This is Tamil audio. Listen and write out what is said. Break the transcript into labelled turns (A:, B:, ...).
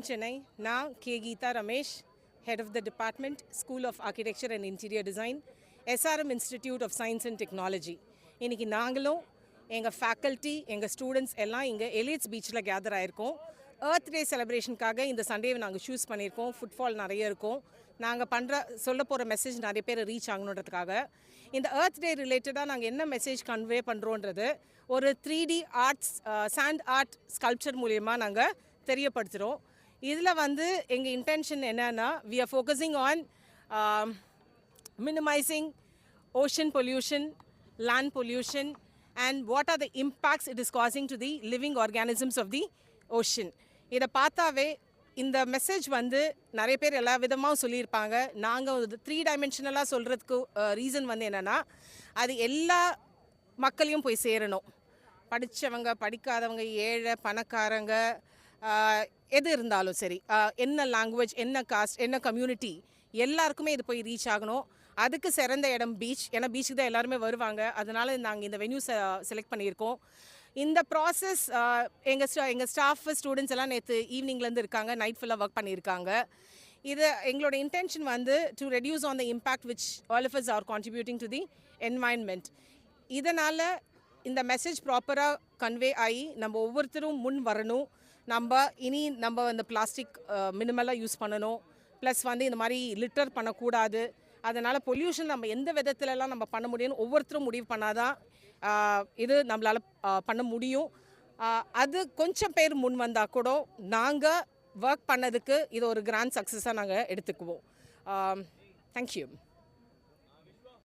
A: Chennai. Now, K. Geeta Ramesh, Head of the Department, School of Architecture and Interior Design, SRM Institute of Science and Technology. இன்னைக்கு நாங்களும் எங்கள் ஃபேக்கல்ட்டி எங்கள் ஸ்டூடெண்ட்ஸ் எல்லாம் இங்கே எலிட்ஸ் பீச்சில் கேதர் ஆகிருக்கோம். எர்த் டே செலிப்ரேஷனுக்காக இந்த சண்டேவை நாங்கள் சூஸ் பண்ணியிருக்கோம். ஃபுட்ஃபால் நிறைய இருக்கும். நாங்கள் சொல்ல போகிற மெசேஜ் நிறைய பேர் ரீச் ஆகணுன்றதுக்காக இந்த எர்த் டே ரிலேட்டடாக நாங்கள் என்ன மெசேஜ் கன்வே பண்ணுறோன்றது ஒரு 3D arts sand art sculpture மூலயமா நாங்கள் தெரியப்படுத்துகிறோம். இதில் எங்கள் இன்டென்ஷன் என்னன்னா we are focusing on minimizing ocean pollution, land pollution and what are the impacts it is causing to the living organisms of the ocean. இதை பார்த்தாவே இந்த மெசேஜ் நிறைய பேர் எல்லா விதமாக சொல்லியிருப்பாங்க. நாங்கள் 3 டைமென்ஷனலாக சொல்கிறதுக்கு ரீசன் என்னென்னா அது எல்லா மக்களையும் போய் சேரணும். படித்தவங்க படிக்காதவங்க ஏழை பணக்காரங்க எது இருந்தாலும் சரி, என்ன லாங்குவேஜ் என்ன காஸ்ட் என்ன கம்யூனிட்டி எல்லாருக்குமே இது போய் ரீச் ஆகணும். அதுக்கு சிறந்த இடம் பீச். ஏன்னா பீச்சுக்கு தான் எல்லாருமே வருவாங்க. அதனால நாங்கள் இந்த வென்யூ செலக்ட் பண்ணியிருக்கோம். இந்த ப்ராசஸ் எங்கள் ஸ்டாஃப் ஸ்டூடெண்ட்ஸ் எல்லாம் நேற்று ஈவினிங்லேருந்து இருக்காங்க, நைட் ஃபுல்லாக ஒர்க் பண்ணியிருக்காங்க. இது எங்களோட intention to reduce on the impact which all of us are contributing to the environment. இதனால் இந்த மெசேஜ் ப்ராப்பராக கன்வே ஆகி நம்ம ஒவ்வொருத்தரும் முன் வரணும். நம்ம இந்த பிளாஸ்டிக் மினிமலாக யூஸ் பண்ணணும். ப்ளஸ் இந்த மாதிரி லிட்டர் பண்ணக்கூடாது. அதனால் பொல்யூஷன் நம்ம எந்த விதத்துலலாம் நம்ம பண்ண முடியும்னு ஒவ்வொருத்தரும் முடிவு பண்ணாதான் இது நம்மளால் பண்ண முடியும். அது கொஞ்சம் பேர் முன் வந்தால் கூட நாங்கள் ஒர்க் பண்ணதுக்கு இது ஒரு கிராண்ட் சக்ஸஸாக நாங்கள் எடுத்துக்குவோம். தேங்க்யூ.